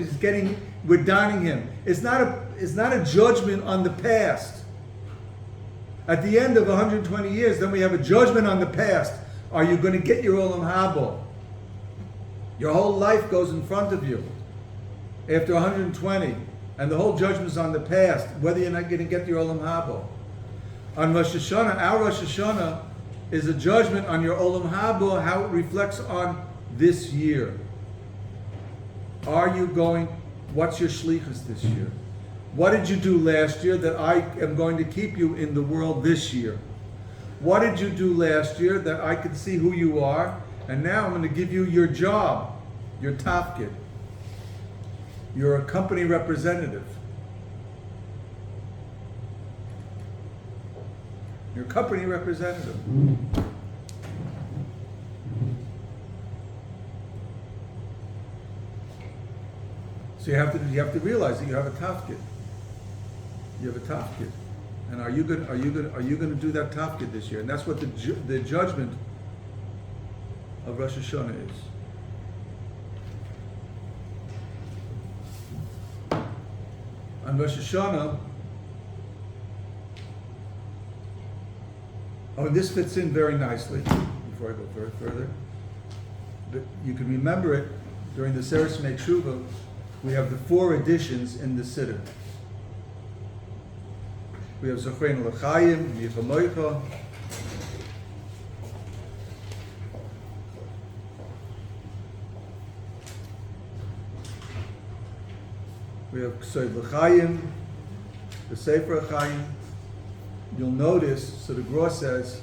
[SPEAKER 1] we're donning him. It's not a judgment on the past. At the end of 120 years, then we have a judgment on the past. Are you going to get your Olam Haba? Your whole life goes in front of you after 120, and the whole judgment is on the past, whether you're not going to get your Olam Haba. On Rosh Hashanah, our Rosh Hashanah is a judgment on your Olam Haba, how it reflects on this year. Are you going, what's your shlichus this year? What did you do last year that I am going to keep you in the world this year? What did you do last year that I could see who you are? And now I'm going to give you your job, your tafkid. You're a company representative. You're a company representative. So you have to realize that you have a tafkid. You have a tafkid, and are you going to do that tafkid this year? And that's what the judgment of Rosh Hashanah is. On Rosh Hashanah, and this fits in very nicely. Before I go further, but you can remember it during the Seres Shmei Tshuva. We have the 4 editions in the Siddur. We have Zochreinu L'Chaim, Yichamoicha. We have K'soiv L'Chaim, the Sefer L'Chaim. You'll notice, so the Gra says,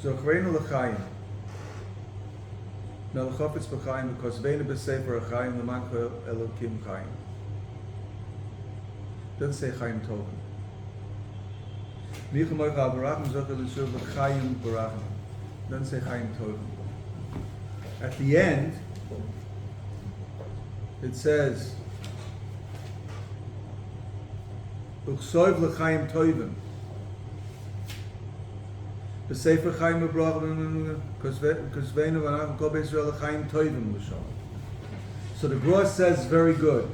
[SPEAKER 1] Zochreinu L'Chaim. Melchofetz b'chaim because ve'ena b'sefer chaim l'mancha elokim chaim. Doesn't say chaim tovim. Michamoich al-barachim zocher l'shuv l'chaim barachim. Doesn't say chaim tovim. At the end, it says uchsoiv l'chaim tovim. The Sefer Chaim Abraham, because Veinu Vanach Kol Beis Yisrael Chaim Toivim L'Shalom. So the Gra says very good.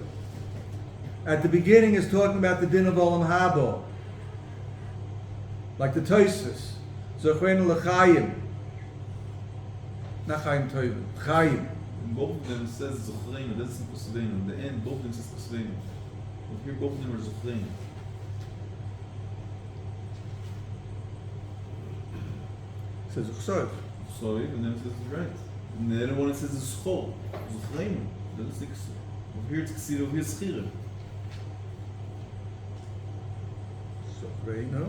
[SPEAKER 1] At the beginning is talking about the din of Olam Haba, like the Tosfos, Zochreinu L'Chaim, not Chaim Toivim, Chaim.
[SPEAKER 3] In both of them it says Zochreinu, that's Kosveinu. In the end, both of them says Kosveinu. But here both of them are Zochreinu.
[SPEAKER 1] It says Uchsoiv.
[SPEAKER 3] So even then it says it's right. And the other one it says it's Schol. Zochreinu. That's the Ksir. Over here it's Ksir, over here it's Chira.
[SPEAKER 1] Zochreinu.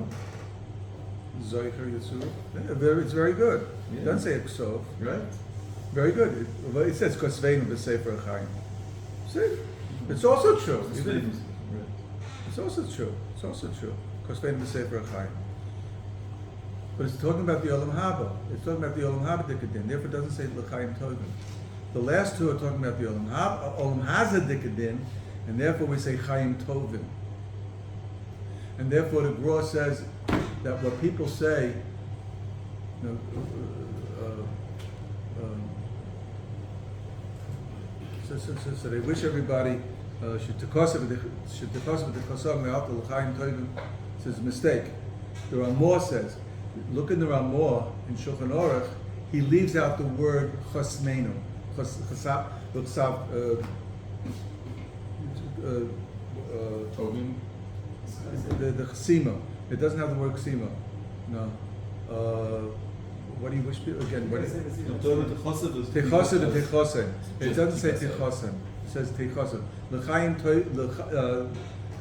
[SPEAKER 1] Zoicher Yisur. It's very good.
[SPEAKER 3] Yeah.
[SPEAKER 1] It doesn't say Uchsoiv.
[SPEAKER 3] Right?
[SPEAKER 1] Very good. It says Kosveinu b'Sefer Chaim. See? It's also true.
[SPEAKER 3] Right.
[SPEAKER 1] It's also true. Kosveinu b'Sefer Chaim. But it's talking about the Olam Haba. It's talking about the Olam Haba Dikadin. Therefore, it doesn't say L'chaim Tovim. The last 2 are talking about the Olam Hazeh Dikadin, and therefore we say Chaim Tovim. And therefore, the Gra says that what people say, you know, so they wish everybody should tekosem the kosam me'alta L'chaim Tovim. It's a mistake. The Ramah says. Look in the Ramah in Shulchan Aruch. he leaves out the word chosmenu.
[SPEAKER 4] Tobin.
[SPEAKER 1] The chesima. It doesn't have the word chesima. No. What do you wish again? What is Techosed and Techosed. It doesn't say Techosed. It says Techosed. L'chaim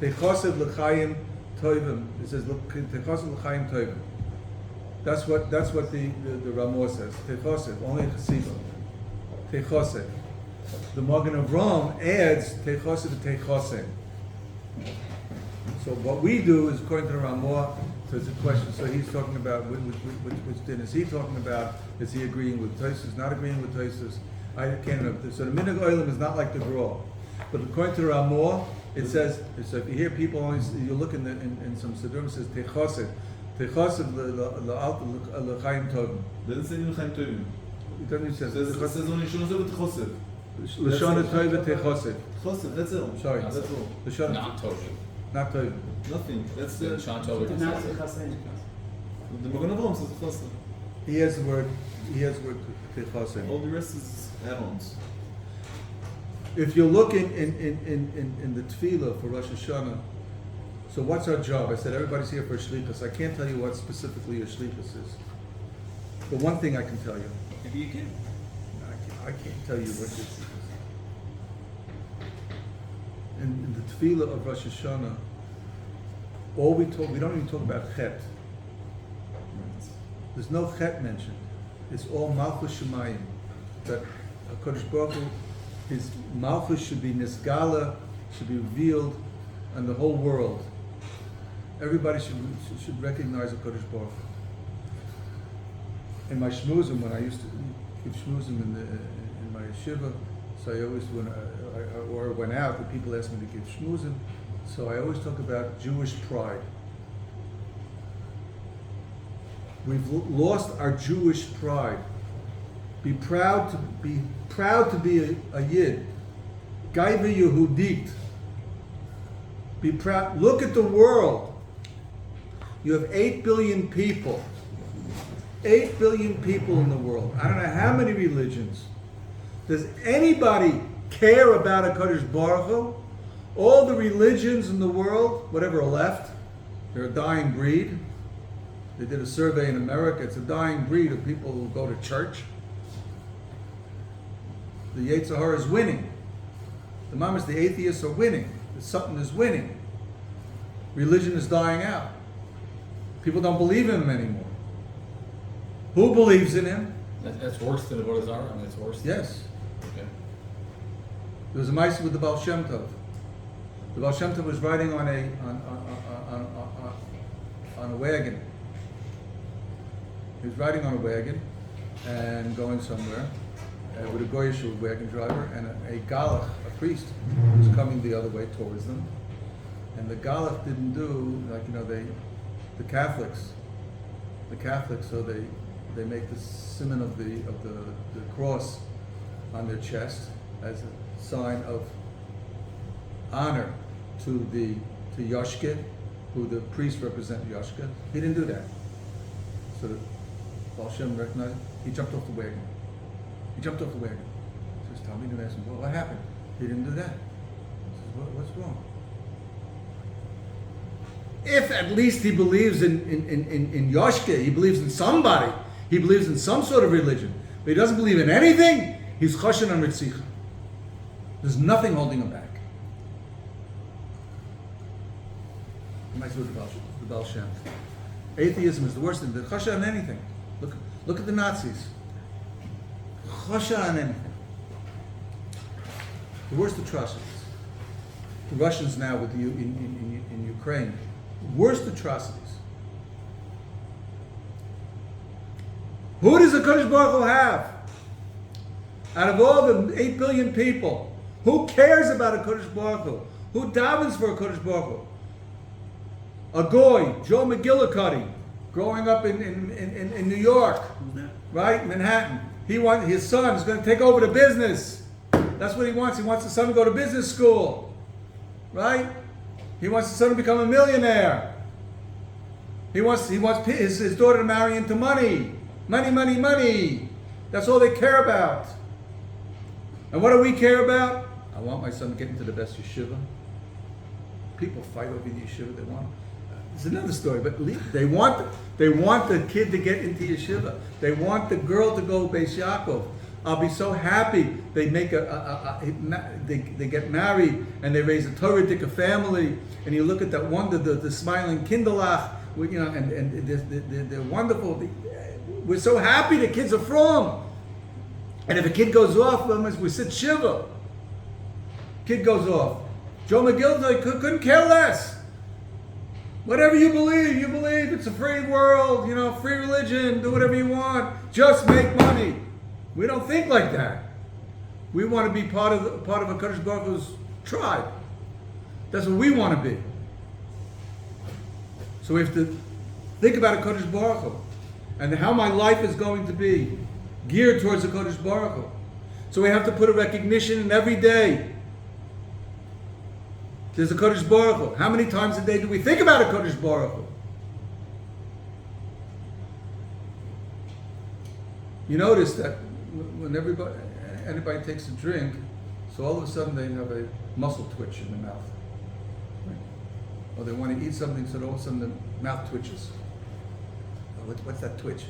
[SPEAKER 1] Techosed l'chaim toivim. It says Techosed l'chaim toivim. That's what the Ramor says. Techosed, only chesima. Techosed. The Magen of Rome adds Techosed to Techosed. So what we do is, according to the Ramor, so it's a question. So he's talking about which din is he talking about? Is he agreeing with Tosfos? Not agreeing with Tosfos? I can't know. So the minhag olim is not like the Gra, but according to the Ramor, it says. So if you hear people always, you look in some siddurim, it says techosed l'chaim tovim.
[SPEAKER 3] Doesn't say l'chaim tovim.
[SPEAKER 1] It doesn't say.
[SPEAKER 3] It says only shon tovim
[SPEAKER 1] L'shon tovim techosed.
[SPEAKER 3] Chosed. That's all.
[SPEAKER 1] Sorry,
[SPEAKER 3] that's all.
[SPEAKER 1] l'shon
[SPEAKER 4] Not Tobin.
[SPEAKER 1] not tovim.
[SPEAKER 3] Nothing. That's the.
[SPEAKER 4] Sean Tobin.
[SPEAKER 3] The Magen Avraham says chosed.
[SPEAKER 1] He has the word techosed.
[SPEAKER 3] All the rest is add-ons.
[SPEAKER 1] If you look in the tefillah for Rosh Hashanah, so what's our job? I said everybody's here for a shlichus. I can't tell you what specifically a shlichus is. But one thing I can tell you.
[SPEAKER 4] Maybe you can.
[SPEAKER 1] I can't tell you what this is. In the tefillah of Rosh Hashanah, we don't even talk about chet. There's no chet mentioned. It's all malchus shemayim. That HaKadosh Baruch Hu, his malchus should be nisgala, should be revealed on the whole world. Everybody should recognize HaKadosh Baruch Hu. In my shmuzim, when I used to give shmuzim in my yeshiva, so I always, when I went out, the people asked me to give shmuzim, so I always talk about Jewish pride. We've lost our Jewish pride. Be proud to be a Yid. Gaiva Yehudit. Be proud. Look at the world. You have 8 billion people. 8 billion people in the world. I don't know how many religions. Does anybody care about HaKadosh Baruch Hu? All the religions in the world, whatever are left, they're a dying breed. They did a survey in America. It's a dying breed of people who go to church. The Yetzer Hara is winning. The mamas, the atheists are winning. Something is winning. Religion is dying out. People don't believe in him anymore. Who believes in him?
[SPEAKER 4] That's worse than the Avodah Zarah. I mean, it's worse.
[SPEAKER 1] Yes.
[SPEAKER 4] Okay.
[SPEAKER 1] There was a ma'aseh with the Baal Shem Tov. The Baal Shem Tov was riding on a wagon. He was riding on a wagon and going somewhere with a goyish wagon driver, and a galach, a priest, was coming the other way towards them. And the galach didn't do, the Catholics, so they make the simon of the cross on their chest as a sign of honor to Yoshke, who the priests represent Yoshke. He didn't do that. So the Baal Shem recognized, he jumped off the wagon. He jumped off the wagon. He says, Talmud asked him, what happened? He didn't do that. He says, what's wrong? If at least he believes in Yoshke, he believes in somebody, he believes in some sort of religion, but he doesn't believe in anything, he's choshen on Ritzicha. There's nothing holding him back. The Baal Shem. Atheism is the worst thing. The choshen on anything. Look at the Nazis. Choshen on anything. The worst atrocities. The Russians now with you in Ukraine. Worst atrocities. Who does the HaKadosh Baruch Hu have? Out of all the 8 billion people, who cares about HaKadosh Baruch Hu? Who davens for HaKadosh Baruch Hu? A goy, Joe McGillicuddy, growing up in New York, right, Manhattan. His son is going to take over the business. That's what he wants. He wants his son to go to business school, right? He wants his son to become a millionaire. He wants his daughter to marry into money. Money. That's all they care about. And what do we care about? I want my son to get into the best yeshiva. People fight over the yeshiva they want. It's another story, but they want the kid to get into yeshiva. They want the girl to go Beis Yaakov. I'll be so happy they make they get married and they raise a Torah-dika family. And you look at that wonder, the smiling kinderlach, you know, and they're wonderful. We're so happy the kids are from. And if a kid goes off, we sit shiva. Kid goes off. Joe McGill couldn't care less. Whatever you believe, you believe. It's a free world, you know, free religion. Do whatever you want. Just make money. We don't think like that. We want to be part of a Kadosh Baruch Hu's tribe. That's what we want to be. So we have to think about a Kadosh Baruch Hu and how my life is going to be geared towards the Kadosh Baruch Hu. So we have to put a recognition in every day. There's a Kadosh Baruch Hu. How many times a day do we think about a Kadosh Baruch Hu? You notice that when anybody takes a drink, so all of a sudden they have a muscle twitch in the mouth. Right? Or they want to eat something, so all of a sudden the mouth twitches. What's that twitch?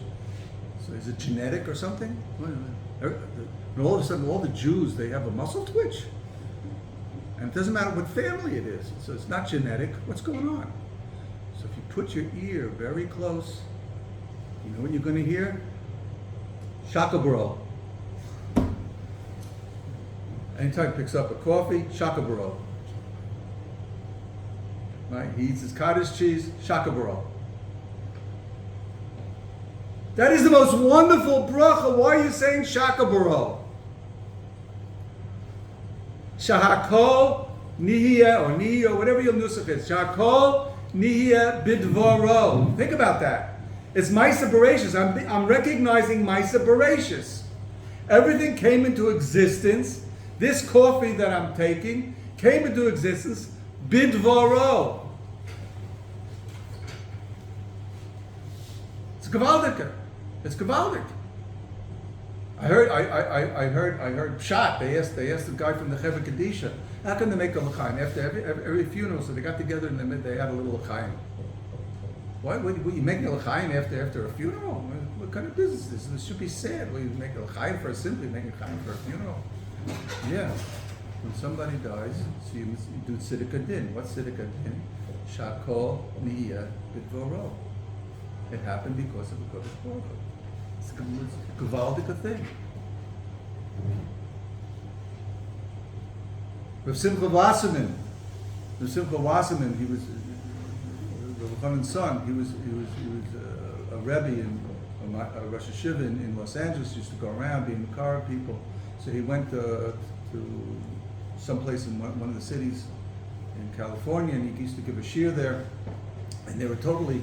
[SPEAKER 1] So is it genetic or something? And all of a sudden all the Jews, they have a muscle twitch. And it doesn't matter what family it is. So it's not genetic. What's going on? So if you put your ear very close, you know what you're going to hear? Shaka Bro. Anytime he picks up a coffee, Shaka Bro. Right? He eats his cottage cheese, Shaka Bro. That is the most wonderful bracha. Why are you saying Shaka Bro? Shahakol nihiyeh or nihi or whatever your nusach is. Shahakol nihiyeh bidvaro. Think about that. It's Maisa Bereshis. I'm recognizing Maisa Bereshis. Everything came into existence. This coffee that I'm taking came into existence bidvaro. It's gewaldic. It's gewaldic. I heard Pshat. They asked the guy from the Chevra Kadisha, how can they make a l'chaim after every funeral? So they got together and they had a little l'chaim. Why would you make a l'chaim after a funeral? What kind of business is this? This should be sad. Well, you make a l'chaim for simply make a l'chaim for a funeral. Yeah, when somebody dies, so you do tzedakah din. What's tzedakah din? Shakol niyah b'dvoro. It happened because of the Kodesh Baruch Hu. It's a gewaldige thing. Rav Simcha Wasserman, he was Rav Chanan's son. He was a rebbe in a Rosh Hashiva in Los Angeles. He used to go around being the car of people. So he went to someplace in one of the cities in California, and he used to give a shiur there, and they were totally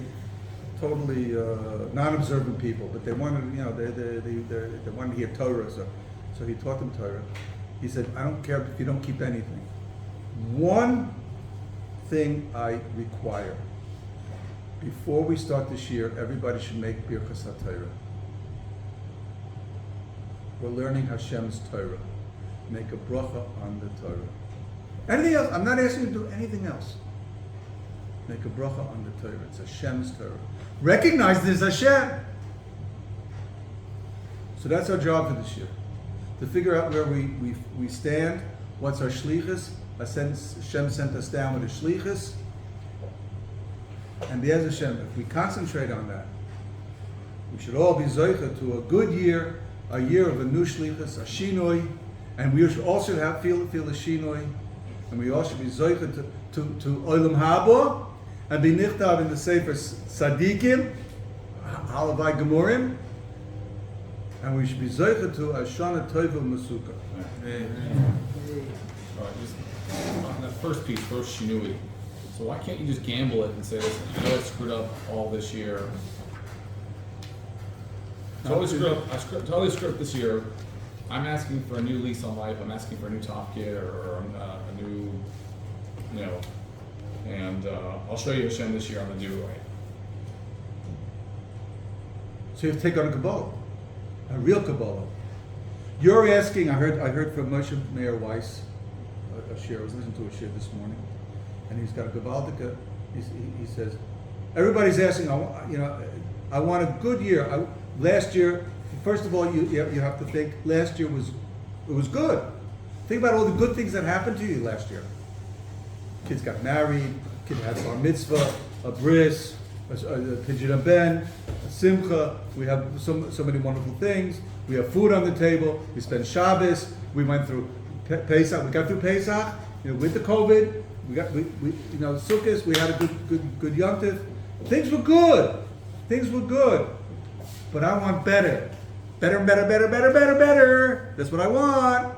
[SPEAKER 1] non-observant people, but they wanted, you know, they wanted to hear Torah, so he taught them Torah. He said, I don't care if you don't keep anything. One thing I require. Before we start this year, everybody should make Birkas HaTorah. We're learning Hashem's Torah. Make a bracha on the Torah. Anything else? I'm not asking you to do anything else. Make a bracha on the Torah. It's Hashem's Torah. Recognize this Hashem. So that's our job for this year. To figure out where we stand, what's our shlichus. Hashem sent us down with a shlichus. And Be'ez Hashem, if we concentrate on that, we should all be zoicha to a good year, a year of a new shlichus, a shinoi, and we should also feel a shinoi, and we also be zoicha to olam haba, and be nichtav in the Sefer Tzadikim, Halavai Gemurim, and we should be zoicha to Hashanah Tova Masuka.
[SPEAKER 4] All right, just on that first piece, first Shinui. So why can't you just gamble it and say, listen, I know I screwed up all this year. Totally screwed up this year. I'm asking for a new lease on life. I'm asking for a new top kid or a new, you know, and I'll show you Hashem this year. I'm gonna do it right.
[SPEAKER 1] So you have to take on a Kabbalah. a real Kabbalah. You're asking, I heard from Moshe Meir Weiss, a shir, I was listening to a shir this morning, and he's got a Gavaldica, he says, everybody's asking, I want a good year. Last year, first of all, you have to think, last year it was good. Think about all the good things that happened to you last year. Kids got married, kid had bar mitzvah, a bris, a pidyon ben, a simcha. We have so many wonderful things. We have food on the table. We spent Shabbos. We went through Pesach. We got through Pesach. With the COVID, we Sukkot. We had a good Yom Tov. Things were good. But I want better. Better. That's what I want.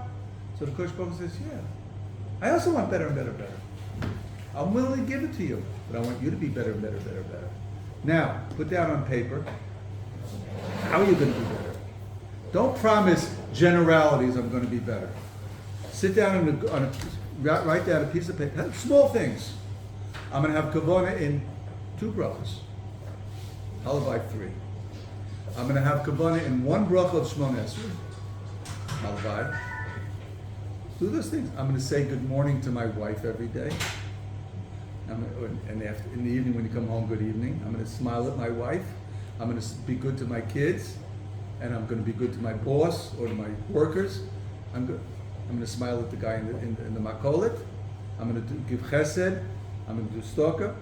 [SPEAKER 1] So the Kosh Baruch says, yeah. I also want better and better. I'm willing to give it to you, but I want you to be better. Now, put down on paper, how are you going to be better? Don't promise generalities, I'm going to be better. Sit down write down a piece of paper, small things. I'm going to have kavanah in 2 brachas, halavai 3. I'm going to have kavanah in 1 bracha of Shmon Esrei, halavai. Do those things. I'm going to say good morning to my wife every day. And in the evening when you come home, good evening. I'm going to smile at my wife. I'm going to be good to my kids. And I'm going to be good to my boss or to my workers. I'm going to smile at the guy in the makolet. I'm going to give chesed. I'm going to do stalker.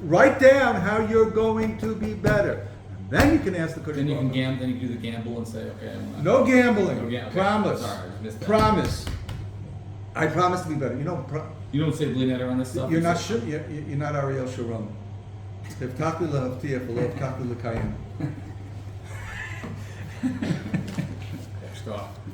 [SPEAKER 1] Write down how you're going to be better. And then you can ask the question.
[SPEAKER 4] Then you can gamble. Then you do the gamble and say, okay.
[SPEAKER 1] No gambling.
[SPEAKER 4] Okay.
[SPEAKER 1] Promise.
[SPEAKER 4] Sorry, I missed that.
[SPEAKER 1] Promise. I promise to be better.
[SPEAKER 4] You don't say bli neder on this stuff.
[SPEAKER 1] You're not sure. You're not Ariel Sharon. Hevtach li lehavtiach v'lo hevtach li lekayim.
[SPEAKER 4] Stop.